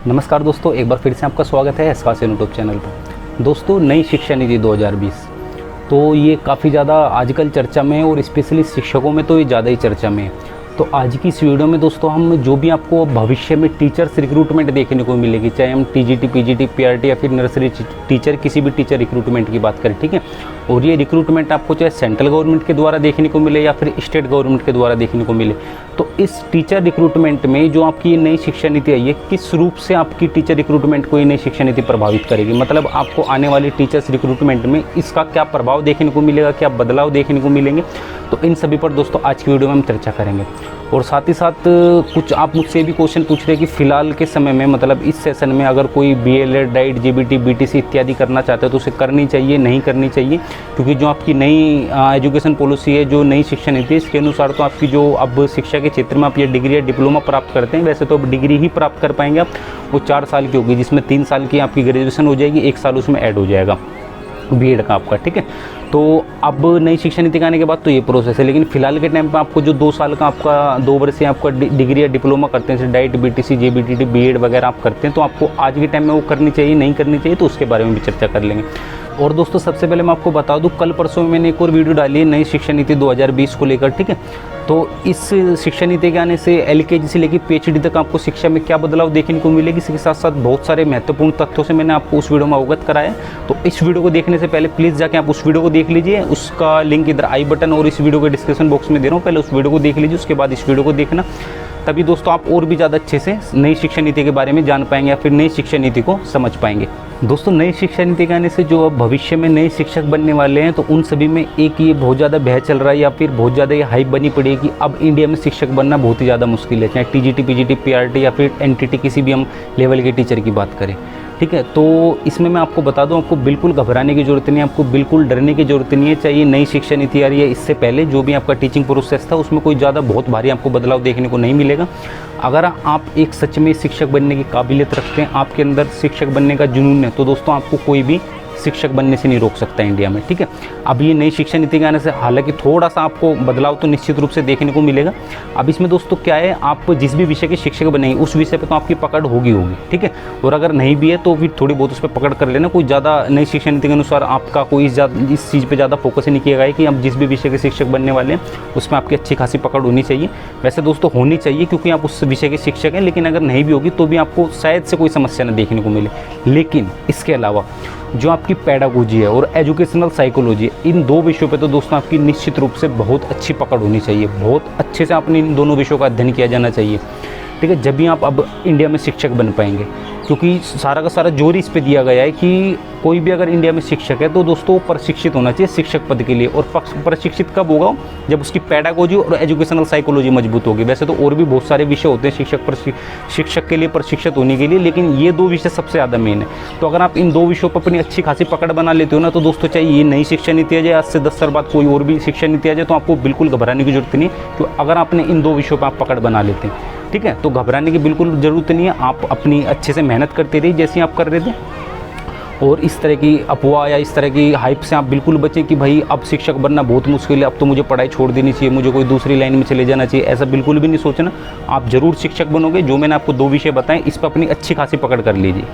नमस्कार दोस्तों, एक बार फिर से आपका स्वागत है एसकास यूट्यूब चैनल पर। दोस्तों, नई शिक्षा नीति 2020 तो ये काफ़ी ज़्यादा आजकल चर्चा में है और स्पेशली शिक्षकों में तो ये ज़्यादा ही चर्चा में है। तो आज की इस वीडियो में दोस्तों हम जो भी आपको भविष्य में टीचर्स रिक्रूटमेंट देखने को मिलेगी, चाहे हम टीजीटी, पीजीटी, पीआरटी या फिर नर्सरी टीचर, किसी भी टीचर रिक्रूटमेंट की बात करें, ठीक है। और ये रिक्रूटमेंट आपको चाहे सेंट्रल गवर्नमेंट के द्वारा देखने को मिले या फिर स्टेट गवर्नमेंट के द्वारा देखने को मिले, तो इस टीचर रिक्रूटमेंट में जो आपकी नई शिक्षा नीति आई है, किस रूप से आपकी टीचर रिक्रूटमेंट को ये नई शिक्षा नीति प्रभावित करेगी, मतलब आपको आने वाली टीचर्स रिक्रूटमेंट में इसका क्या प्रभाव देखने को मिलेगा, क्या बदलाव देखने को मिलेंगे, तो इन सभी पर दोस्तों आज की वीडियो में हम चर्चा करेंगे। और साथ ही साथ कुछ आप मुझसे भी क्वेश्चन पूछ रहे हैं कि फ़िलहाल के समय में, मतलब इस सेशन में अगर कोई बीएलएड, डाइट, जीबीटी, बीटीसी इत्यादि करना चाहता है तो उसे करनी चाहिए, नहीं करनी चाहिए, क्योंकि जो आपकी नई एजुकेशन पॉलिसी है, जो नई शिक्षा नीति है, इसके अनुसार तो आपकी जो अब शिक्षा के क्षेत्र में आप ये डिग्री या डिप्लोमा प्राप्त करते हैं, वैसे तो अब डिग्री ही प्राप्त कर पाएंगे आप, वो 4 साल की होगी, जिसमें 3 साल की आपकी ग्रेजुएशन हो जाएगी, 1 साल उसमें ऐड हो जाएगा बीएड का आपका, ठीक है। तो अब नई शिक्षा नीति आने के बाद तो ये प्रोसेस है, लेकिन फिलहाल के टाइम पे आपको जो 2 साल का आपका 2 वर्ष से आपका डिग्री या डिप्लोमा करते हैं, जैसे डाइट, बीटीसी, जेबीटीटी, बीएड वगैरह आप करते हैं, तो आपको आज के टाइम में वो करनी चाहिए, नहीं करनी चाहिए, तो उसके बारे में भी चर्चा कर लेंगे। और दोस्तों, सबसे पहले मैं आपको बता दूं, कल परसों में मैंने एक और वीडियो डाली है नई शिक्षा नीति 2020 को लेकर, ठीक है। तो इस शिक्षा नीति के आने से एलकेजी से लेकर पीएचडी तक आपको शिक्षा में क्या बदलाव देखने को मिलेगी, इसके साथ साथ बहुत सारे महत्वपूर्ण तथ्यों से मैंने आपको उस वीडियो में अवगत कराया है। तो इस वीडियो को देखने से पहले प्लीज़ जाके आप उस वीडियो को देख लीजिए, उसका लिंक इधर आई बटन और इस वीडियो के डिस्क्रिप्शन बॉक्स में दे रहा हूँ, पहले उस वीडियो को देख लीजिए, उसके बाद इस वीडियो को देखना, तभी दोस्तों आप और भी ज़्यादा अच्छे से नई शिक्षा नीति के बारे में जान पाएंगे या फिर नई शिक्षा नीति को समझ पाएंगे। दोस्तों, नई शिक्षा नीति के आने से जो अब भविष्य में नए शिक्षक बनने वाले हैं, तो उन सभी में एक ये बहुत ज़्यादा भय चल रहा है या फिर बहुत ज़्यादा ये हाइप बनी पड़ी है कि अब इंडिया में शिक्षक बनना बहुत ही ज़्यादा मुश्किल है, चाहे टीजीटी, पीजीटी, पीआरटी या फिर एनटीटी, किसी भी हम लेवल के टीचर की बात करें, ठीक है। तो इसमें मैं आपको बता दूं, आपको बिल्कुल घबराने की ज़रूरत नहीं है, आपको बिल्कुल डरने की ज़रूरत नहीं है। चाहिए नई शिक्षा नीति आ रही है, इससे पहले जो भी आपका टीचिंग प्रोसेस था उसमें कोई ज़्यादा बहुत भारी आपको बदलाव देखने को नहीं मिलेगा। अगर आप एक सच में शिक्षक बनने की काबिलियत रखते हैं, आपके अंदर शिक्षक बनने का जुनून है, तो दोस्तों आपको कोई भी शिक्षक बनने से नहीं रोक सकता इंडिया में, ठीक है। अब ये नई शिक्षा नीति के आने से हालांकि थोड़ा सा आपको बदलाव तो निश्चित रूप से देखने को मिलेगा। अब इसमें दोस्तों क्या है, आप जिस भी विषय के शिक्षक बनेंगे उस विषय पे तो आपकी पकड़ होगी, ठीक है। और अगर नहीं भी है तो फिर थोड़ी बहुत उस पर पकड़ कर लेना, कोई ज़्यादा नई शिक्षा नीति के अनुसार आपका कोई इस चीज़ पर ज़्यादा फोकस नहीं किया गया है कि आप जिस भी विषय के शिक्षक बनने वाले हैं उसमें आपकी अच्छी खासी पकड़ होनी चाहिए। वैसे दोस्तों होनी चाहिए, क्योंकि आप उस विषय के शिक्षक हैं, लेकिन अगर नहीं भी होगी तो भी आपको शायद से कोई समस्या न देखने को मिले। लेकिन इसके अलावा जो आपकी पैडागोजी है और एजुकेशनल साइकोलॉजी है, इन 2 विषयों पे तो दोस्तों आपकी निश्चित रूप से बहुत अच्छी पकड़ होनी चाहिए, बहुत अच्छे से आपने इन दोनों विषयों का अध्ययन किया जाना चाहिए, ठीक है, जब भी आप अब इंडिया में शिक्षक बन पाएंगे। क्योंकि सारा का सारा जोर इस पे दिया गया है कि कोई भी अगर इंडिया में शिक्षक है तो दोस्तों प्रशिक्षित होना चाहिए शिक्षक पद के लिए। और प्रशिक्षित कब होगा, जब उसकी पैडागोजी और एजुकेशनल साइकोलॉजी मजबूत होगी। वैसे तो और भी बहुत सारे विषय होते हैं शिक्षक के लिए प्रशिक्षित होने के लिए, लेकिन ये 2 विषय सबसे ज़्यादा मेन है। तो अगर आप इन 2 विषयों पर अपनी अच्छी खासी पकड़ बना लेते हो ना, तो दोस्तों चाहे ये नई शिक्षा नीति आ जाए, आज से 10 साल बाद कोई और भी शिक्षा नीति आ जाए, तो आपको बिल्कुल घबराने की जरूरत नहीं है। तो अगर आपने इन 2 विषयों पर आप पकड़ बना लेते हैं, ठीक है, तो घबराने की बिल्कुल ज़रूरत नहीं है। आप अपनी अच्छे से मेहनत करते रहिए जैसे आप कर रहे थे, और इस तरह की अफवाह या इस तरह की हाइप से आप बिल्कुल बचें कि भाई अब शिक्षक बनना बहुत मुश्किल है, अब तो मुझे पढ़ाई छोड़ देनी चाहिए, मुझे कोई दूसरी लाइन में चले जाना चाहिए, ऐसा बिल्कुल भी नहीं सोचना। आप ज़रूर शिक्षक बनोगे। जो मैंने आपको 2 विषय बताएं, इस पर अपनी अच्छी खासी पकड़ कर लीजिए,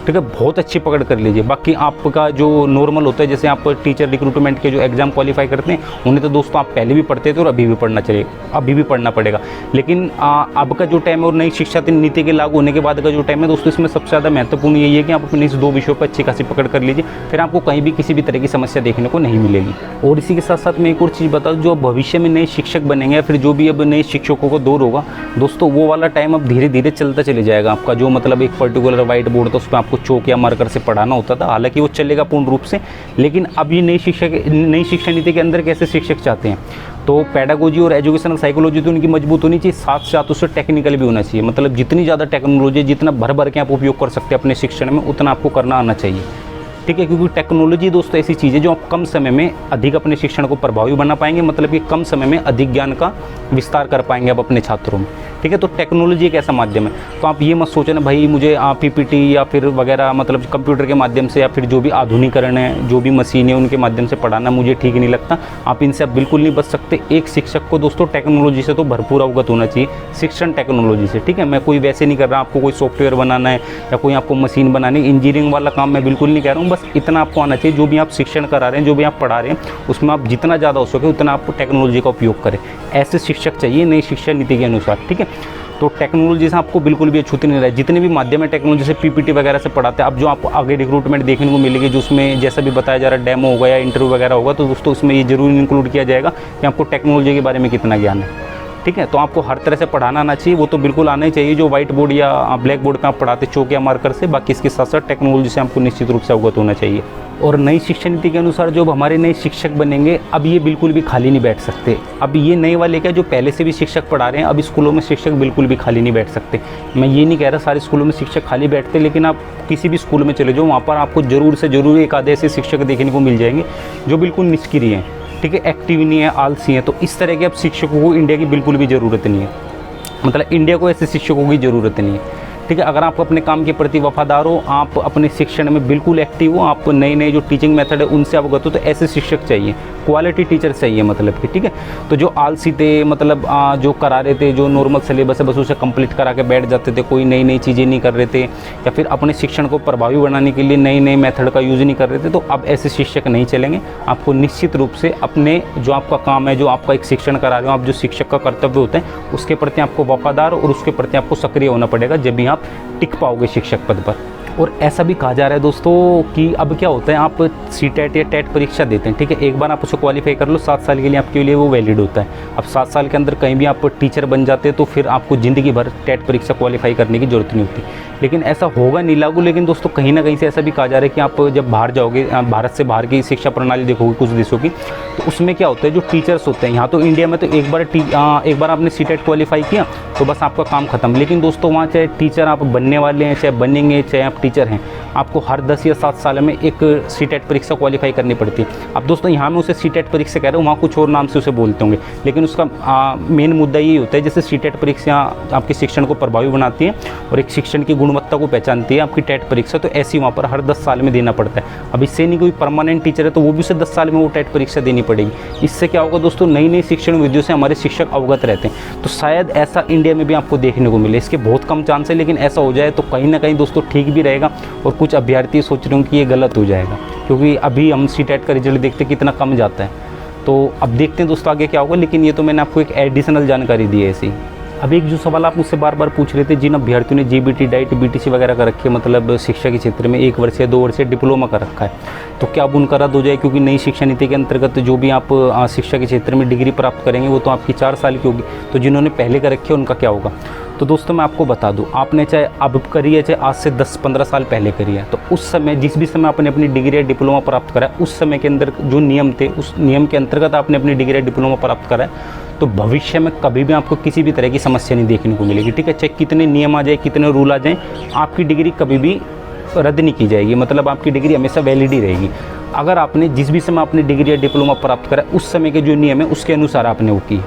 ठीक है, बहुत अच्छी पकड़ कर लीजिए। बाकी आपका जो नॉर्मल होता है, जैसे आप टीचर रिक्रूटमेंट के जो एग्ज़ाम क्वालिफाई करते हैं, उन्हें तो दोस्तों आप पहले भी पढ़ते थे और अभी भी पढ़ना पड़ेगा। लेकिन अब का जो टाइम है और नई शिक्षा नीति के लागू होने के बाद का जो टाइम है दोस्तों, इसमें सबसे ज़्यादा महत्वपूर्ण यही है कि आप अपने इस 2 विषयों पर अच्छी खासी पकड़ कर लीजिए, फिर आपको कहीं भी किसी भी तरह की समस्या देखने को नहीं मिलेगी। और इसी के साथ साथ मैं एक और चीज़ बता दूँ, जो भविष्य में नए शिक्षक बनेंगे या फिर जो भी अब नए शिक्षकों को दौर होगा दोस्तों, वो वाला टाइम अब धीरे धीरे चलता चले जाएगा आपका। जो मतलब एक पर्टिकुलर व्हाइट बोर्ड था, उस पर आपको चौक या मार्कर से पढ़ाना होता था, हालांकि वो चलेगा पूर्ण रूप से। लेकिन अब ये नई शिक्षा नीति के अंदर कैसे शिक्षक चाहते हैं, तो पैडागोजी और एजुकेशनल साइकोलॉजी तो उनकी मजबूत होनी चाहिए, साथ साथ उससे टेक्निकल भी होना चाहिए। मतलब जितनी ज़्यादा टेक्नोलॉजी, जितना भर भर के आप उपयोग कर सकते हैं अपने शिक्षण में, उतना आपको करना आना चाहिए, ठीक है, क्योंकि टेक्नोलॉजी दोस्तों ऐसी चीज़ है जो आप कम समय में अधिक अपने शिक्षण को प्रभावी बना पाएंगे, मतलब कि कम समय में अधिक ज्ञान का विस्तार कर पाएंगे आप अपने छात्रों में। ठीक है, तो टेक्नोलॉजी एक ऐसा माध्यम है। तो आप ये मत सोचना भाई मुझे पीपीटी या फिर वगैरह मतलब कंप्यूटर के माध्यम से या फिर जो भी आधुनिकरण है, जो भी मशीन है, उनके माध्यम से पढ़ाना मुझे ठीक नहीं लगता। आप इनसे आप बिल्कुल नहीं बच सकते। एक शिक्षक को दोस्तों टेक्नोलॉजी से तो भरपूर अवगत होना चाहिए, शिक्षण टेक्नोलॉजी से। ठीक है, मैं कोई वैसे नहीं कर रहा आपको कोई सॉफ्टवेयर बनाना है या कोई आपको मशीन बनानी, इंजीनियरिंग वाला काम मैं बिल्कुल नहीं कह रहा हूँ। बस इतना आपको आना चाहिए, जो भी आप शिक्षण करा रहे हैं, जो भी आप पढ़ा रहे हैं, उसमें आप जितना ज़्यादा हो सके उतना आप टेक्नोलॉजी का उपयोग करें। ऐसे शिक्षक चाहिए नई शिक्षा नीति के अनुसार। ठीक है, तो टेक्नोलॉजी से आपको बिल्कुल भी अछूत नहीं रहा है। जितने भी माध्यम है टेक्नोलॉजी से, पीपीटी वगैरह से पढ़ाते हैं। अब जो आपको आगे रिक्रूटमेंट देखने को मिलेगी, जो उसमें जैसा भी बताया जा रहा है डेमो होगा या इंटरव्यू वगैरह होगा, तो दोस्तों उसमें ये जरूर इंक्लूड किया जाएगा कि आपको टेक्नोलॉजी के बारे में कितना ज्ञान है। ठीक है, तो आपको हर तरह से पढ़ाना आना चाहिए, वो तो बिल्कुल आना ही चाहिए जो व्हाइट बोर्ड या ब्लैक बोर्ड पे आप पढ़ाते चौक या मार्कर से। बाकी इसके साथ साथ टेक्नोलॉजी से आपको निश्चित रूप से अवगत होना चाहिए। और नई शिक्षा नीति के अनुसार जो हमारे नए शिक्षक बनेंगे, अब ये बिल्कुल भी खाली नहीं बैठ सकते। अब ये नए वाले क्या, जो पहले से भी शिक्षक पढ़ा रहे हैं, अब स्कूलों में शिक्षक बिल्कुल भी खाली नहीं बैठ सकते। मैं ये नहीं कह रहा सारे स्कूलों में शिक्षक खाली बैठते, लेकिन आप किसी भी स्कूल में चले जाओ, वहाँ पर आपको ज़रूर से ज़रूर एक आधे ऐसे शिक्षक देखने को मिल जाएंगे जो बिल्कुल निष्क्रिय हैं। ठीक है, एक्टिव नहीं है, आलसी है। तो इस तरह के अब शिक्षकों को इंडिया की बिल्कुल भी ज़रूरत नहीं है। मतलब इंडिया को ऐसे शिक्षकों की ज़रूरत नहीं है। ठीक है, अगर आप अपने काम के प्रति वफादार हो, आप अपने शिक्षण में बिल्कुल एक्टिव हो, आप नए नए जो टीचिंग मेथड है उनसे अवगत हो, तो ऐसे शिक्षक चाहिए, क्वालिटी टीचर चाहिए। मतलब कि ठीक है, तो जो आलसी थे, मतलब जो करा रहे थे, जो नॉर्मल सिलेबस है बस उसे कंप्लीट करा के बैठ जाते थे, कोई नई नई चीज़ें नहीं कर रहे थे, या फिर अपने शिक्षण को प्रभावी बनाने के लिए नए नए मेथड का यूज़ नहीं कर रहे थे, तो अब ऐसे शिक्षक नहीं चलेंगे। आपको निश्चित रूप से अपने जो आपका काम है, जो आपका एक शिक्षण करा रहे हो, आप जो शिक्षक का कर्तव्य होता है उसके प्रति आपको वफादार और उसके प्रति आपको सक्रिय होना पड़ेगा, जब भी आप टिक पाओगे शिक्षक पद पर। और ऐसा भी कहा जा रहा है दोस्तों कि अब क्या होता है, आप सीटेट या टेट परीक्षा देते हैं। ठीक है, एक बार आप उसे क्वालिफाई कर लो, 7 साल के लिए आपके लिए वो वैलिड होता है। अब 7 साल के अंदर कहीं भी आप टीचर बन जाते हैं तो फिर आपको ज़िंदगी भर टेट परीक्षा क्वालिफाई करने की जरूरत नहीं होती। लेकिन ऐसा होगा नहीं लागू। लेकिन दोस्तों कहीं ना कहीं से ऐसा भी कहा जा रहा है कि आप जब बाहर जाओगे, भारत से बाहर की शिक्षा प्रणाली देखोगे कुछ देशों की, तो उसमें क्या होता है, जो टीचर्स होते हैं, यहाँ तो इंडिया में तो एक बार आपने सीटेट क्वालिफाई किया तो बस आपका काम खत्म। लेकिन दोस्तों वहाँ चाहे टीचर आप बनने वाले हैं, चाहे बनेंगे, चाहे आप टीचर हैं, आपको हर 10 या 7 साल में एक सीटेट परीक्षा क्वालिफाई करनी पड़ती है। अब दोस्तों यहाँ मैं उसे सीटेट परीक्षा कह रहा हूँ, वहाँ कुछ और नाम से उसे बोलते होंगे, लेकिन उसका मेन मुद्दा ये होता है, जैसे सीटेट परीक्षा आपके शिक्षण को प्रभावी बनाती है और एक शिक्षण की गुणवत्ता को पहचानती है आपकी टेट परीक्षा, तो ऐसी वहाँ पर हर 10 साल में देना पड़ता है। अब इससे नहीं कोई परमानेंट टीचर है तो वो भी उसे 10 साल में वो टेट परीक्षा देनी पड़ेगी। इससे क्या होगा दोस्तों, नई नई शिक्षण विधियों से हमारे शिक्षक अवगत रहते हैं। तो शायद ऐसा इंडिया में भी आपको देखने को मिले। इसके बहुत कम चांस है, लेकिन ऐसा हो जाए तो कहीं ना कहीं दोस्तों ठीक भी रहेगा। और कुछ अभ्यर्थी सोच रहे हो कि ये गलत हो जाएगा, क्योंकि अभी हम सीटेट का रिजल्ट देखते कितना कम जाता है। तो अब देखते हैं दोस्तों आगे क्या होगा, लेकिन ये तो मैंने आपको एक एडिशनल जानकारी दी है ऐसी। अब एक जो सवाल आप मुझसे बार बार पूछ रहे थे, जिन अभ्यर्थियों ने जीबीटी, डाइट, बीटीसी वगैरह कर रखे, मतलब शिक्षा के क्षेत्र में 1 वर्ष या 2 वर्ष डिप्लोमा कर रखा है, तो क्या अब उनका रद्द हो जाए? क्योंकि नई शिक्षा नीति के अंतर्गत जो भी आप शिक्षा के क्षेत्र में डिग्री प्राप्त करेंगे वो तो आपकी 4 साल की होगी। तो जिन्होंने पहले कर रखे उनका क्या होगा? तो दोस्तों मैं आपको बता दूं, आपने चाहे अब करी है, चाहे आज से 10-15 साल पहले करी है, तो उस समय जिस भी समय आपने अपनी डिग्री या डिप्लोमा प्राप्त करा है, उस समय के अंदर जो नियम थे, उस नियम के अंतर्गत आपने अपनी डिग्री या डिप्लोमा प्राप्त करा है, तो भविष्य में कभी भी आपको किसी भी तरह की समस्या नहीं देखने को मिलेगी। ठीक है, चाहे कितने नियम आ जाए, कितने रूल आ जाएँ, आपकी डिग्री कभी भी रद्द नहीं की जाएगी। मतलब आपकी डिग्री हमेशा वैलिड ही रहेगी। अगर आपने जिस भी समय अपनी डिग्री या डिप्लोमा प्राप्त करा, उस समय के जो नियम है उसके अनुसार आपने वो की।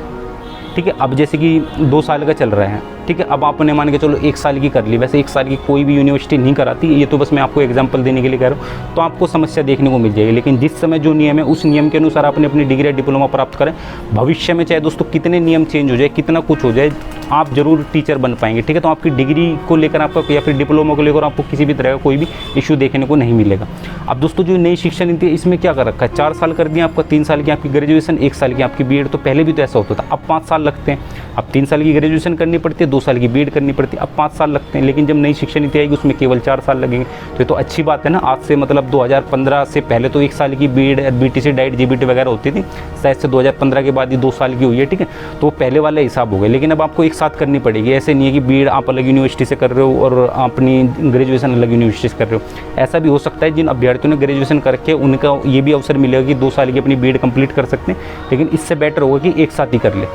ठीक है, अब जैसे कि 2 साल का चल रहा है, ठीक है, अब आपने मान के चलो 1 साल की कर ली। वैसे 1 साल की कोई भी यूनिवर्सिटी नहीं कराती, ये तो बस मैं आपको एग्जांपल देने के लिए कह रहा हूँ, तो आपको समस्या देखने को मिल जाएगी। लेकिन जिस समय जो नियम है उस नियम के अनुसार आपने अपनी डिग्री या डिप्लोमा प्राप्त करें, भविष्य में चाहे दोस्तों कितने नियम चेंज हो जाए, कितना कुछ हो जाए, आप जरूर टीचर बन पाएंगे। ठीक है, तो आपकी डिग्री को लेकर आपका या फिर डिप्लोमा को लेकर आपको किसी भी तरह का कोई भी इशू देखने को नहीं मिलेगा। अब दोस्तों जो नई शिक्षा नीति है इसमें क्या कर रखा है, 4 साल कर दिया आपका, 3 साल की आपकी ग्रेजुएशन, 1 साल की आपकी बीएड। तो पहले भी तो ऐसा होता था, अब 5 साल लगते हैं। अब 3 साल की ग्रेजुएशन करनी पड़ती है, 2 साल की बीएड करनी पड़ती है, अब 5 साल लगते हैं। लेकिन जब नई शिक्षा नीति आएगी उसमें केवल 4 साल लगेंगे। तो ये तो अच्छी बात है ना। आज से मतलब 2015 से पहले तो 1 साल की बीएड, बीटीसी, डाइट, जीबीटी वगैरह होती थी, शायद से 2015 के बाद ही 2 साल की हुई है। ठीक है, तो पहले वाला हिसाब हो गया। लेकिन अब आपको एक साथ करनी पड़ेगी। ऐसे नहीं है कि बीएड आप अलग यूनिवर्सिटी से कर रहे हो और अपनी ग्रेजुएशन अलग यूनिवर्सिटी से कर रहे हो। ऐसा भी हो सकता है जिन अभ्यर्थियों ने ग्रेजुएशन करके उनका ये भी अवसर मिलेगा कि 2 साल की अपनी बीएड कंप्लीट कर सकते हैं, लेकिन इससे बेटर होगा कि एक साथ ही कर ले।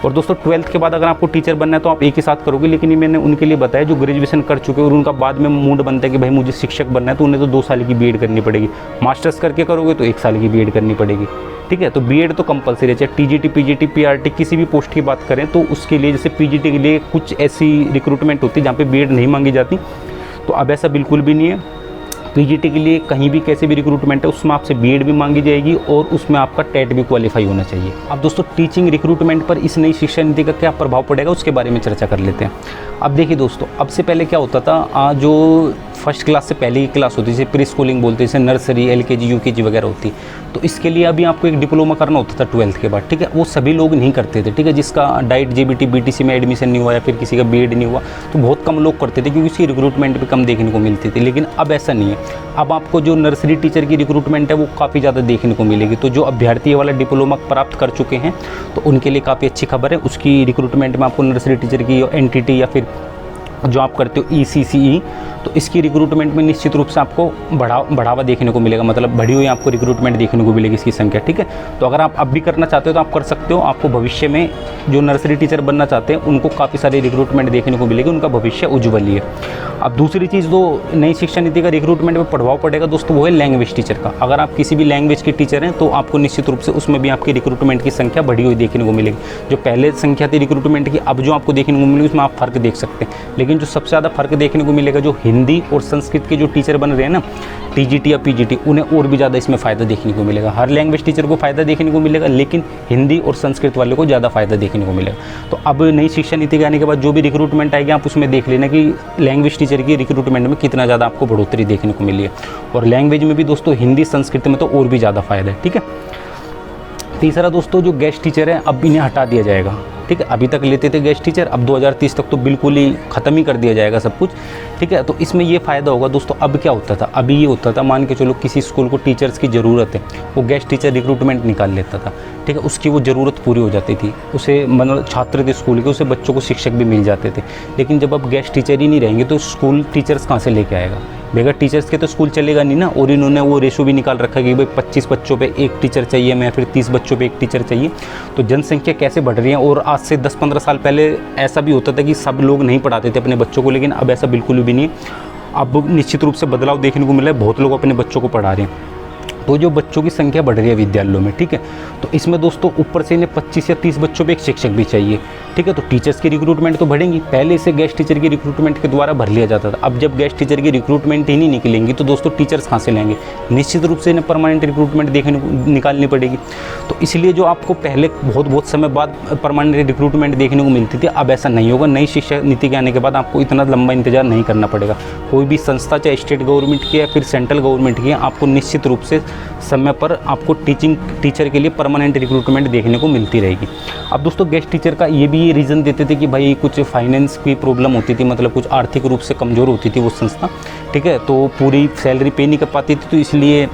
और दोस्तों 12th के बाद अगर आपको टीचर बनना है तो आप एक ही साथ करोगे, लेकिन ये मैंने उनके लिए बताया जो ग्रेजुएशन कर चुके हैं और उनका बाद में मूड बनता है कि भाई मुझे शिक्षक बनना है, तो उन्हें तो 2 साल की बीएड करनी पड़ेगी। मास्टर्स करके करोगे तो 1 साल की बीएड करनी पड़ेगी, ठीक है। तो बीएड तो कंपलसरी है, चाहे टीजीटी, पीजीटी, पीआरटी किसी भी पोस्ट की बात करें तो उसके लिए, जैसे पीजीटी के लिए कुछ ऐसी रिक्रूटमेंट होती है जहाँ पे बीएड नहीं मांगी जाती, तो अब ऐसा बिल्कुल भी नहीं है। पीजीटी के लिए कहीं भी कैसे भी रिक्रूटमेंट है उसमें आपसे बीएड भी मांगी जाएगी और उसमें आपका टेट भी क्वालिफाई होना चाहिए। अब दोस्तों टीचिंग रिक्रूटमेंट पर इस नई शिक्षा नीति का क्या प्रभाव पड़ेगा उसके बारे में चर्चा कर लेते हैं। अब देखिए दोस्तों, अब से पहले क्या होता था, जो फर्स्ट क्लास से पहले की क्लास होती है, जैसे प्री स्कूलिंग बोलते हैं, जैसे नर्सरी, एलकेजी, यूकेजी वगैरह होती, तो इसके लिए अभी आपको एक डिप्लोमा करना होता था 12th के बाद, ठीक है। वो सभी लोग नहीं करते थे, ठीक है। जिसका डाइट, जेबीटी, बीटीसी में एडमिशन नहीं हुआ या फिर किसी का बीएड नहीं हुआ, तो बहुत कम लोग करते थे क्योंकि उसकी रिक्रूटमेंट भी कम देखने को मिलती थी। लेकिन अब ऐसा नहीं है, अब आपको जो नर्सरी टीचर की रिक्रूटमेंट है वो काफ़ी ज़्यादा देखने को मिलेगी। तो जो अभ्यर्थी वाला डिप्लोमा प्राप्त कर चुके हैं तो उनके लिए काफ़ी अच्छी खबर है, उसकी रिक्रूटमेंट में आपको नर्सरी टीचर की एनटीटी या फिर जो आप करते हो ईसीसीई, तो इसकी रिक्रूटमेंट में निश्चित रूप से आपको बढ़ावा देखने को मिलेगा, मतलब बढ़ी हुई आपको रिक्रूटमेंट देखने को मिलेगी इसकी संख्या, ठीक है। तो अगर आप अब भी करना चाहते हो तो आप कर सकते हो। आपको भविष्य में जो नर्सरी टीचर बनना चाहते हैं उनको काफ़ी सारी रिक्रूटमेंट देखने को मिलेगी, उनका भविष्य उज्ज्वल ही है। अब दूसरी चीज़ जो नई शिक्षा नीति का रिक्रूटमेंट में प्रभाव पड़ेगा दोस्तों, वो है लैंग्वेज टीचर का। अगर आप किसी भी लैंग्वेज के टीचर हैं तो आपको निश्चित रूप से उसमें भी आपकी रिक्रूटमेंट की संख्या बढ़ी हुई देखने को मिलेगी। जो पहले संख्या थी रिक्रूटमेंट की, अब जो आपको देखने को मिलेगी उसमें आप फ़र्क देख सकते हैं। लेकिन जो सबसे ज़्यादा फ़र्क देखने को मिलेगा, जो हिंदी और संस्कृत के जो टीचर बन रहे हैं ना, टीजीटी या पीजीटी, उन्हें और भी ज़्यादा इसमें फ़ायदा देखने को मिलेगा। हर लैंग्वेज टीचर को फ़ायदा देखने को मिलेगा, लेकिन हिंदी और संस्कृत वाले को ज़्यादा फ़ायदा देखने को मिलेगा। तो अब नई शिक्षा नीति के आने के बाद जो भी रिक्रूटमेंट आएगी आप उसमें देख लेना कि लैंग्वेज टीचर की रिक्रूटमेंट में कितना ज़्यादा आपको बढ़ोतरी देखने को मिली है। और लैंग्वेज में भी दोस्तों हिंदी, संस्कृत में तो और भी ज़्यादा फ़ायदा है, ठीक है। तीसरा दोस्तों, जो गेस्ट टीचर है अब इन्हें हटा दिया जाएगा, ठीक है। अभी तक लेते थे गेस्ट टीचर, अब 2030 तक तो बिल्कुल ही ख़त्म ही कर दिया जाएगा सब कुछ, ठीक है। तो इसमें ये फ़ायदा होगा दोस्तों। अब क्या होता था, अभी ये होता था, मान के चलो किसी स्कूल को टीचर्स की ज़रूरत है, वो गेस्ट टीचर रिक्रूटमेंट निकाल लेता था, ठीक है। उसकी वो ज़रूरत पूरी हो जाती थी, उसे मतलब छात्र थे स्कूल के, उसे बच्चों को शिक्षक भी मिल जाते थे। लेकिन जब अब गेस्ट टीचर ही नहीं रहेंगे तो स्कूल टीचर्स कहाँ से लेके आएगा? बगैर टीचर्स के तो स्कूल चलेगा नहीं ना। और इन्होंने वो रेशो भी निकाल रखा है कि भाई 25 बच्चों पे एक टीचर चाहिए या फिर 30 बच्चों पे एक टीचर चाहिए। तो जनसंख्या कैसे बढ़ रही है। और आज से 10-15 साल पहले ऐसा भी होता था कि सब लोग नहीं पढ़ाते थे अपने बच्चों को, लेकिन अब ऐसा बिल्कुल भी नहीं है। अब निश्चित रूप से बदलाव देखने को मिला है, बहुत लोग अपने बच्चों को पढ़ा रहे हैं। तो जो बच्चों की संख्या बढ़ रही है विद्यालयों में, ठीक है, तो इसमें दोस्तों ऊपर से इन्हें 25 या 30 बच्चों पे एक शिक्षक भी चाहिए, ठीक है। तो टीचर्स की रिक्रूटमेंट तो बढ़ेंगी। पहले से गेस्ट टीचर की रिक्रूटमेंट के द्वारा भर लिया जाता था, अब जब गेस्ट टीचर की रिक्रूटमेंट ही नहीं निकलेंगी तो दोस्तों टीचर्स कहाँ से लेंगे? निश्चित रूप से इन्हें परमानेंट रिक्रूटमेंट निकालनी पड़ेगी। तो इसलिए जो आपको पहले बहुत समय बाद परमानेंट रिक्रूटमेंट देखने को मिलती थी, अब ऐसा नहीं होगा। नई शिक्षा नीति के आने के बाद आपको इतना लंबा इंतजार नहीं करना पड़ेगा। कोई भी संस्था, चाहे स्टेट गवर्नमेंट की या फिर सेंट्रल गवर्नमेंट की, आपको निश्चित रूप से समय पर आपको टीचर के लिए परमानेंट रिक्रूटमेंट देखने को मिलती रहेगी। अब दोस्तों गेस्ट टीचर का ये भी रीज़न देते थे कि भाई कुछ फाइनेंस की प्रॉब्लम होती थी, मतलब कुछ आर्थिक रूप से कमज़ोर होती थी वो संस्था, ठीक है, तो पूरी सैलरी पे नहीं कर पाती थी, तो इसलिए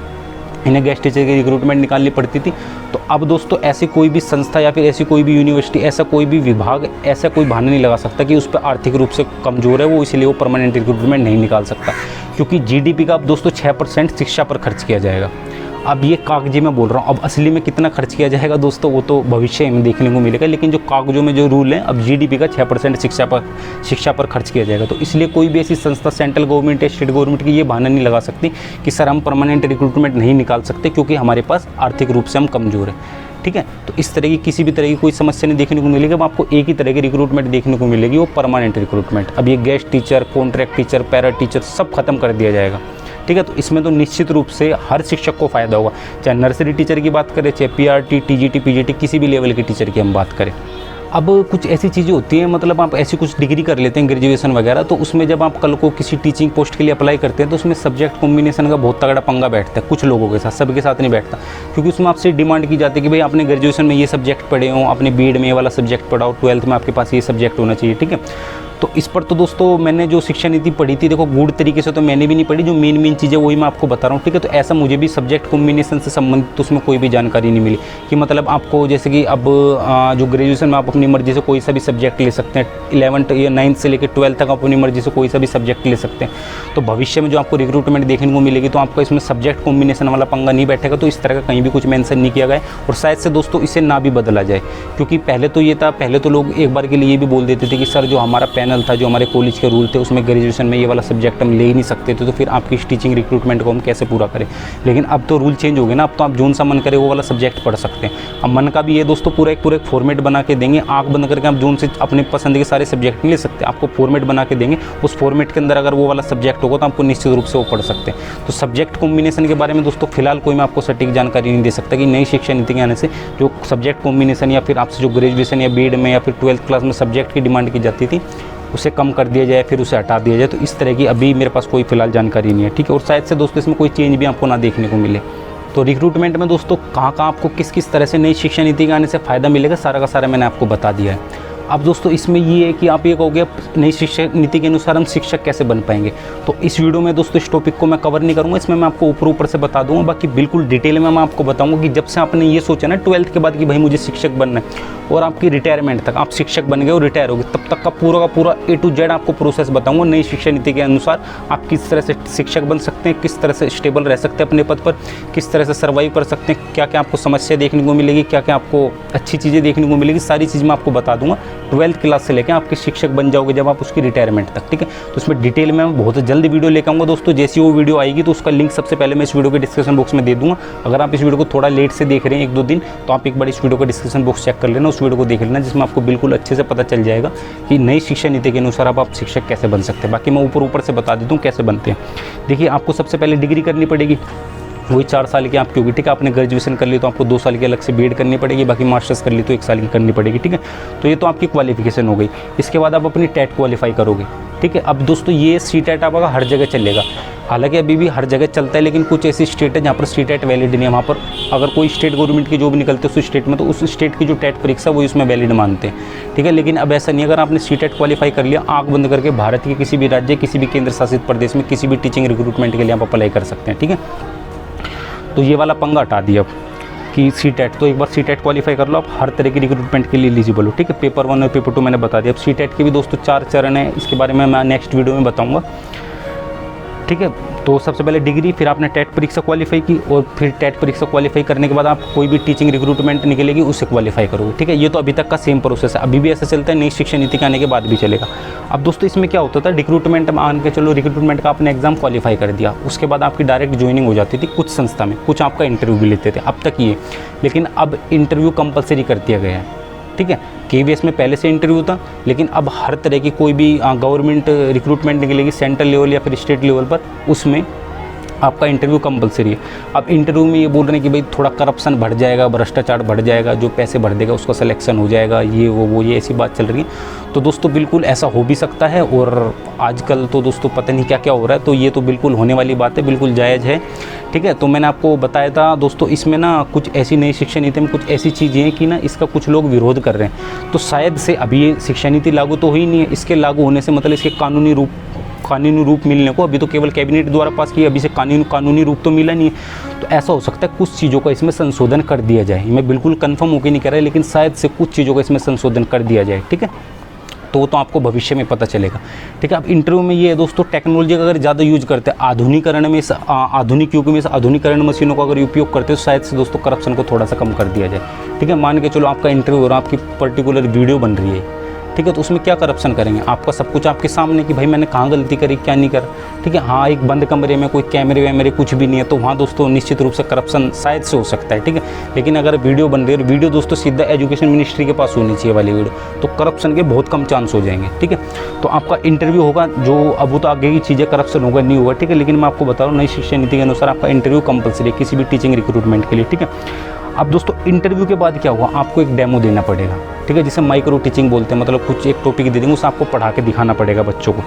इन्हें गेस्ट टीचर की रिक्रूटमेंट निकालनी पड़ती थी। तो अब दोस्तों ऐसी कोई भी संस्था या फिर ऐसी कोई भी यूनिवर्सिटी, ऐसा कोई भी विभाग ऐसा कोई बहाना नहीं लगा सकता कि उस पर आर्थिक रूप से कमज़ोर है वो, इसलिए वो परमानेंट रिक्रूटमेंट नहीं निकाल सकता। क्योंकि जीडीपी का अब दोस्तों 6% शिक्षा पर खर्च किया जाएगा। अब ये कागजी में बोल रहा हूँ, अब असली में कितना खर्च किया जाएगा दोस्तों वो तो भविष्य में देखने को मिलेगा। लेकिन जो कागजों में जो रूल है, अब जीडीपी का 6% शिक्षा पर खर्च किया जाएगा। तो इसलिए कोई भी ऐसी संस्था सेंट्रल गवर्नमेंट या स्टेट गवर्नमेंट की ये बहाना नहीं लगा सकती कि सर हम परमानेंट रिक्रूटमेंट नहीं निकाल सकते क्योंकि हमारे पास आर्थिक रूप से हम कमज़ोर हैं, ठीक है। तो इस तरह की किसी भी तरह की कोई समस्या नहीं देखने को मिलेगी। अब आपको एक ही तरह की रिक्रूटमेंट देखने को मिलेगी, वो परमानेंट रिक्रूटमेंट। अब ये guest teacher, contract teacher, para teacher सब खत्म कर दिया जाएगा, ठीक है। तो इसमें तो निश्चित रूप से हर शिक्षक को फ़ायदा होगा, चाहे नर्सरी टीचर की बात करें, चाहे पीआरटी, टीजीटी, पीजीटी, किसी भी लेवल के टीचर की हम बात करें। अब कुछ ऐसी चीज़ें होती हैं, मतलब आप ऐसी कुछ डिग्री कर लेते हैं ग्रेजुएशन वगैरह, तो उसमें जब आप कल को किसी टीचिंग पोस्ट के लिए अप्लाई करते हैं तो उसमें सब्जेक्ट कॉम्बिनेशन का बहुत तगड़ा पंगा बैठता है कुछ लोगों के साथ, सबके साथ नहीं बैठता। क्योंकि उसमें आपसे डिमांड की जाती है कि भाई आपने ग्रेजुएशन में ये सब्जेक्ट पढ़े हो, आपने बीएड में ये वाला सब्जेक्ट पढ़ा हो, 12th में आपके पास ये सब्जेक्ट होना चाहिए, ठीक है। तो इस पर तो दोस्तों मैंने जो शिक्षा नीति पढ़ी थी, देखो गुड़ तरीके से तो मैंने भी नहीं पढ़ी, जो मेन चीज़ें वही मैं आपको बता रहा हूँ, ठीक है। तो ऐसा मुझे भी सब्जेक्ट कॉम्बिनेशन से संबंधित तो उसमें कोई भी जानकारी नहीं मिली कि मतलब आपको जैसे कि अब जो ग्रेजुएशन में आप अपनी अपनी मर्जी से कोई सा भी सब्जेक्ट ले सकते हैं। 11th या 9th से लेकर 12th तक अपनी मर्जी से कोई सा भी सब्जेक्ट ले सकते हैं। तो भविष्य में जो आपको रिक्रूटमेंट देखने को मिलेगी तो आपका इसमें सब्जेक्ट कॉम्बिनेशन वाला पंगा नहीं बैठेगा। तो इस तरह का कहीं भी कुछ मेंशन नहीं किया गया है और शायद से दोस्तों इसे ना भी बदला जाए, क्योंकि पहले तो ये था, पहले तो लोग एक बार के लिए ये भी बोल देते थे कि सर जो हमारा पैनल था, जो हमारे कॉलेज के रूल थे, उसमें ग्रेजुएशन में ये वाला सब्जेक्ट हम ले ही नहीं सकते थे, तो फिर आपकी टीचिंग रिक्रूटमेंट को हम कैसे पूरा करें। लेकिन अब तो रूल चेंज हो गए ना, अब तो आप जोन सा मन करे वो वाला सब्जेक्ट पढ़ सकते हैं। अब मन का भी ये दोस्तों पूरा एक फॉर्मेट बना के देंगे, आँख बंद करके आप जोन से अपने पसंद के सारे सब्जेक्ट नहीं ले सकते, आपको फॉर्मेट बना के देंगे। उस फॉर्मेट के अंदर अगर वो वाला सब्जेक्ट होगा तो आपको निश्चित रूप से वो पढ़ सकते हैं। तो सब्जेक्ट कॉम्बिनेशन के बारे में दोस्तों फिलहाल कोई मैं आपको सटीक जानकारी नहीं दे सकता कि नई शिक्षा नीति के आने से जो सब्जेक्ट कॉम्बिनेशन या फिर आपसे जो ग्रेजुएशन या बीएड में या फिर 12th क्लास में सब्जेक्ट की डिमांड की जाती थी उसे कम कर दिया जाए, फिर उसे हटा दिया जाए। तो इस तरह की अभी मेरे पास कोई फिलहाल जानकारी नहीं है, ठीक है। और शायद से दोस्तों इसमें कोई चेंज भी आपको ना देखने को मिले। तो रिक्रूटमेंट में दोस्तों कहाँ आपको किस तरह से नई शिक्षा नीति के आने से फ़ायदा मिलेगा, सारा का सारा मैंने आपको बता दिया है। अब दोस्तों इसमें ये है कि आप ये कहोगे नई शिक्षा नीति के अनुसार हम शिक्षक कैसे बन पाएंगे। तो इस वीडियो में दोस्तों इस टॉपिक को मैं कवर नहीं करूँगा, इसमें मैं आपको ऊपर से बता दूंगा। बाकी बिल्कुल डिटेल में मैं आपको बताऊंगा कि जब से आपने ये सोचा ना 12th के बाद कि भाई मुझे शिक्षक बनना है और आपकी रिटायरमेंट तक आप शिक्षक बन गए और रिटायर हो गए, तब तक का पूरा A to Z आपको प्रोसेस बताऊँगा नई शिक्षा नीति के अनुसार आप किस तरह से शिक्षक बन सकते हैं, किस तरह से स्टेबल रह सकते हैं अपने पद पर, किस तरह से सर्वाइव कर सकते हैं, क्या क्या आपको समस्या देखने को मिलेगी, क्या क्या आपको अच्छी चीज़ें देखने को मिलेगी, सारी चीज़ मैं आपको बता दूंगा 12th क्लास से लेकर आपके शिक्षक बन जाओगे जब आप उसकी रिटायरमेंट तक, ठीक है। तो इसमें डिटेल में मैं बहुत जल्द वीडियो लेकर आऊँगा दोस्तों। जैसी वो वीडियो आएगी तो उसका लिंक सबसे पहले मैं इस वीडियो के डिस्क्रिप्शन बॉक्स में दे दूँगा। अगर आप इस वीडियो को थोड़ा लेट से देख रहे हैं 1-2 दिन, तो आप एक बार इस वीडियो का डिस्क्रिप्शन बॉक्स चेक कर लेना, उस वीडियो को देख लेना, जिसमें आपको बिल्कुल अच्छे से पता चल जाएगा कि नई शिक्षा नीति के अनुसार आप शिक्षक कैसे बन सकते हैं। बाकी मैं ऊपर से बता देता हूँ कैसे बनते हैं। देखिए आपको सबसे पहले डिग्री करनी पड़ेगी, वही 4 साल की आपकी होगी, ठीक है। आपने ग्रेजुएशन कर ली तो आपको 2 साल की अलग से बीएड करनी पड़ेगी, बाकी मास्टर्स कर ली तो 1 साल की करनी पड़ेगी, ठीक है। तो ये तो आपकी क्वालिफिकेशन हो गई। इसके बाद आप अपनी टेट क्वालिफाई करोगे, ठीक है। अब दोस्तों ये सीटेट आपका हर जगह चलेगा, हालांकि अभी भी हर जगह चलता है, लेकिन कुछ ऐसी स्टेट है जहाँ पर सीटेट वैलिड नहीं है। वहाँ पर अगर कोई स्टेट गवर्नमेंट की जॉब निकलती है उस स्टेट में, तो उस स्टेट की जो टेट परीक्षा वही उसमें वैलिड मानते हैं, ठीक है। लेकिन अब ऐसा नहीं, अगर आपने सीटेट क्वालिफाई कर लिया, आँख बंद करके भारत के किसी भी राज्य, किसी भी केंद्र शासित प्रदेश में किसी भी टीचिंग रिक्रूटमेंट के लिए आप अप्लाई कर सकते हैं, ठीक है। तो ये वाला पंगा हटा दिया अब कि सीटेट, तो एक बार सीटेट क्वालिफाई कर लो, आप हर तरह की रिक्रूटमेंट के लिए एलिजिबल हो, ठीक है। पेपर 1 और पेपर 2 मैंने बता दिया। अब सीटेट के भी दोस्तों 4 चरण है, इसके बारे में मैं नेक्स्ट वीडियो में बताऊंगा, ठीक है। तो सबसे पहले डिग्री, फिर आपने टेट परीक्षा क्वालिफाई की और फिर टेट परीक्षा क्वालिफाई करने के बाद आप कोई भी टीचिंग रिक्रूटमेंट निकलेगी उससे क्वालिफाई करोगे, ठीक है। ये तो अभी तक का सेम प्रोसेस है, अभी भी ऐसा चलता है, नई शिक्षा नीति के आने के बाद भी चलेगा। अब दोस्तों इसमें क्या होता था, रिक्रूटमेंट में आन के चलो रिक्रूटमेंट का आपने एग्जाम क्वालिफाई कर दिया, उसके बाद आपकी डायरेक्ट ज्वाइनिंग हो जाती थी कुछ संस्था में, कुछ आपका इंटरव्यू भी लेते थे, अब तक ये। लेकिन अब इंटरव्यू कंपलसरी कर दिया गया है, ठीक है। KVS में पहले से इंटरव्यू था, लेकिन अब हर तरह की कोई भी गवर्नमेंट रिक्रूटमेंट निकलेगी सेंट्रल लेवल या फिर स्टेट लेवल पर, उसमें आपका इंटरव्यू कंपलसरी है। अब इंटरव्यू में ये बोल रहे हैं कि भाई थोड़ा करप्शन बढ़ जाएगा, भ्रष्टाचार बढ़ जाएगा, जो पैसे भर देगा उसका सिलेक्शन हो जाएगा, ये वो ये ऐसी बात चल रही है। तो दोस्तों बिल्कुल ऐसा हो भी सकता है, और आजकल तो दोस्तों पता नहीं क्या क्या हो रहा है, तो ये तो बिल्कुल होने वाली बात है, बिल्कुल जायज़ है, ठीक है। तो मैंने आपको बताया था दोस्तों, इसमें ना कुछ ऐसी नई शिक्षा नीति में कुछ ऐसी चीज़ें हैं कि ना इसका कुछ लोग विरोध कर रहे हैं। तो शायद से अभी ये शिक्षा नीति लागू तो हुई नहीं है, इसके लागू होने से मतलब इसके कानूनी रूप मिलने को अभी तो केवल कैबिनेट द्वारा पास किया, अभी से कानूनी रूप तो मिला नहीं है। तो ऐसा हो सकता है कुछ चीज़ों का इसमें संशोधन कर दिया जाए, मैं बिल्कुल कंफर्म होकर नहीं कह रहा, लेकिन शायद से कुछ चीज़ों का इसमें संशोधन कर दिया जाए, ठीक है। तो आपको भविष्य में पता चलेगा, ठीक है। अब इंटरव्यू में ये है दोस्तों, टेक्नोलॉजी का अगर ज़्यादा यूज करते हैं, आधुनिकरण में आधुनिक युग में आधुनिकरण मशीनों का अगर उपयोग करते हो, शायद से दोस्तों करप्शन को थोड़ा सा कम कर दिया जाए, ठीक है। मान के चलो आपका इंटरव्यू हो रहा है, आपकी पर्टिकुलर वीडियो बन रही है, ठीक है। तो उसमें क्या करप्शन करेंगे, आपका सब कुछ आपके सामने कि भाई मैंने कहाँ गलती करी, क्या नहीं करा, ठीक है। हाँ, एक बंद कमरे में कोई कैमरे वैमरे कुछ भी नहीं है, तो वहाँ दोस्तों निश्चित रूप से करप्शन शायद से हो सकता है, ठीक है। लेकिन अगर वीडियो बन रही है और वीडियो दोस्तों सीधा एजुकेशन मिनिस्ट्री के पास होनी चाहिए वाली वीडियो, तो करप्शन के बहुत कम चांस हो जाएंगे, ठीक है। तो आपका इंटरव्यू होगा, जो अब तो आगे की चीज़ें करप्शन होगा नहीं होगा, ठीक है। लेकिन मैं आपको बता रहा हूँ नई शिक्षा नीति के अनुसार आपका इंटरव्यू कंपलसरी है किसी भी टीचिंग रिक्रूटमेंट के लिए, ठीक है। अब दोस्तों इंटरव्यू के बाद क्या हुआ, आपको एक डेमो देना पड़ेगा, ठीक है, जिसे माइक्रो टीचिंग बोलते हैं, मतलब कुछ एक टॉपिक दे देंगे, उसे आपको पढ़ा के दिखाना पड़ेगा बच्चों को,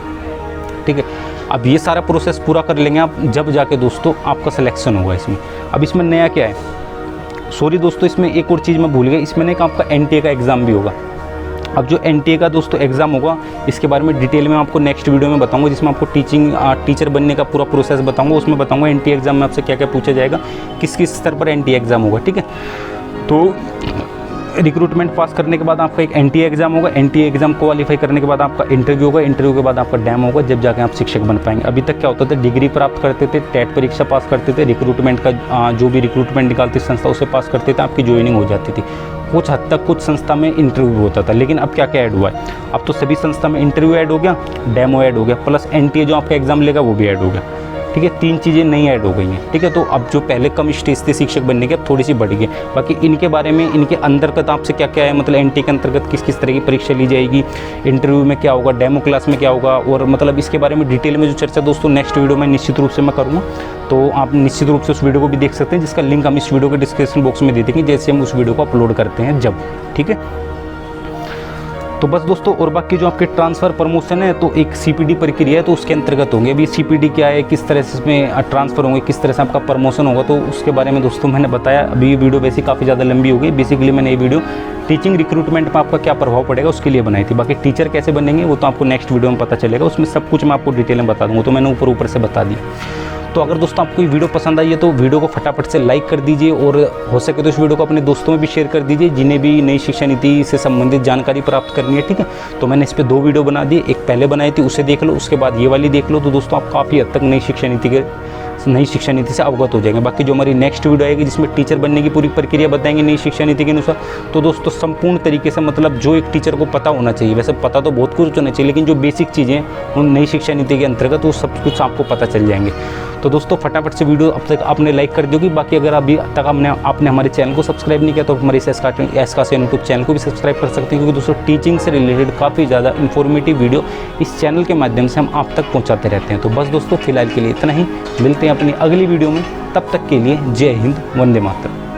ठीक है। अब ये सारा प्रोसेस पूरा कर लेंगे आप, जब जाके दोस्तों आपका सिलेक्शन होगा इसमें। अब इसमें नया क्या है, सॉरी दोस्तों, इसमें एक और चीज़ मैं भूल गया, इसमें ना आपका NTA का एग्ज़ाम भी होगा। अब जो NTA का दोस्तों एग्ज़ाम होगा, इसके बारे में डिटेल में आपको नेक्स्ट वीडियो में बताऊंगा, जिसमें आपको टीचर बनने का पूरा प्रोसेस बताऊंगा। उसमें बताऊंगा NTA एग्ज़ाम में आपसे क्या क्या पूछा जाएगा, किस किस स्तर पर NTA एग्ज़ाम होगा, ठीक है। तो रिक्रूटमेंट पास करने के बाद आपका एक NTA एग्ज़ाम होगा, NTA एग्ज़ाम क्वालिफाई करने के बाद आपका इंटरव्यू होगा, इंटरव्यू के बाद आपका डेमो होगा, जब जाके आप शिक्षक बन पाएंगे। अभी तक क्या होता था, डिग्री प्राप्त करते थे, टेट परीक्षा पास करते थे, रिक्रूटमेंट का जो भी रिक्रूटमेंट निकालती संस्था उसे पास करते थे, आपकी ज्वाइनिंग हो जाती थी। कुछ हद तक कुछ संस्था में इंटरव्यू होता था, लेकिन अब क्या क्या ऐड हुआ है, अब तो सभी संस्था में इंटरव्यू ऐड हो गया, डेमो ऐड हो गया, प्लस NTA जो आपका एग्ज़ाम लेगा वो भी ऐड हो गया। ठीक है, 3 चीज़ें नई ऐड हो गई हैं। ठीक है, तो अब जो पहले कम स्टेज थे शिक्षक बनने के, अब थोड़ी सी बढ़ गई। बाकी इनके बारे में, इनके अंतर्गत आपसे क्या क्या है, मतलब NTA के अंतर्गत किस किस तरह की परीक्षा ली जाएगी, इंटरव्यू में क्या होगा, डेमो क्लास में क्या होगा, और मतलब इसके बारे में डिटेल में जो चर्चा दोस्तों नेक्स्ट वीडियो में निश्चित रूप से मैं करूँगा। तो आप निश्चित रूप से उस वीडियो को भी देख सकते हैं, जिसका लिंक हम इस वीडियो के डिस्क्रिप्शन बॉक्स में दे देंगे जैसे हम उस वीडियो को अपलोड करते हैं जब। ठीक है, तो बस दोस्तों, और बाकी जो आपके ट्रांसफ़र प्रमोशन है तो एक CPD प्रक्रिया है, तो उसके अंतर्गत होंगे। अभी CPD क्या है, किस तरह से इसमें ट्रांसफ़र होंगे, किस तरह से आपका प्रमोशन होगा, तो उसके बारे में दोस्तों मैंने बताया। अभी ये वीडियो वैसे काफ़ी ज़्यादा लंबी हो गई। बेसिकली मैंने ये वीडियो टीचिंग रिक्रूटमेंट पर आपका क्या प्रभाव पड़ेगा उसके लिए बनाई थी। बाकी टीचर कैसे बनेंगे वो तो आपको नेक्स्ट वीडियो में पता चलेगा, उसमें सब कुछ मैं आपको डिटेल में बता दूँगा, तो मैंने ऊपर से बता दी। तो अगर दोस्तों आपको ये वीडियो पसंद आई है तो वीडियो को फटाफट से लाइक कर दीजिए, और हो सके तो इस वीडियो को अपने दोस्तों में भी शेयर कर दीजिए जिन्हें भी नई शिक्षा नीति से संबंधित जानकारी प्राप्त करनी है। ठीक है, तो मैंने इस पर 2 वीडियो बना दी, एक पहले बनाई थी उसे देख लो, उसके बाद ये वाली देख लो। तो दोस्तों आप काफ़ी हद तक नई शिक्षा नीति से अवगत हो जाएंगे। बाकी जो हमारी नेक्स्ट वीडियो आएगी जिसमें टीचर बनने की पूरी प्रक्रिया बताएंगे नई शिक्षा नीति के अनुसार, तो दोस्तों संपूर्ण तरीके से, मतलब जो एक टीचर को पता होना चाहिए, वैसे पता तो बहुत कुछ होना चाहिए, लेकिन जो बेसिक चीज़ें उन नई शिक्षा नीति के अंतर्गत वो सब कुछ आपको पता चल जाएंगे। तो दोस्तों फटाफट से वीडियो अब तक आपने लाइक कर दोगी। बाकी अगर अभी तक आपने हमारे चैनल को सब्सक्राइब नहीं किया तो हमारे एसकासेन यूट्यूब चैनल को भी सब्सक्राइब कर सकते हैं, क्योंकि दोस्तों टीचिंग से रिलेटेड काफ़ी ज़्यादा इन्फॉर्मेटिव वीडियो इस चैनल के माध्यम से हम आप तक पहुँचाते रहते हैं। तो बस दोस्तों फिलहाल के लिए इतना ही, मिलते हैं अपनी अगली वीडियो में, तब तक के लिए जय हिंद, वंदे मातरम।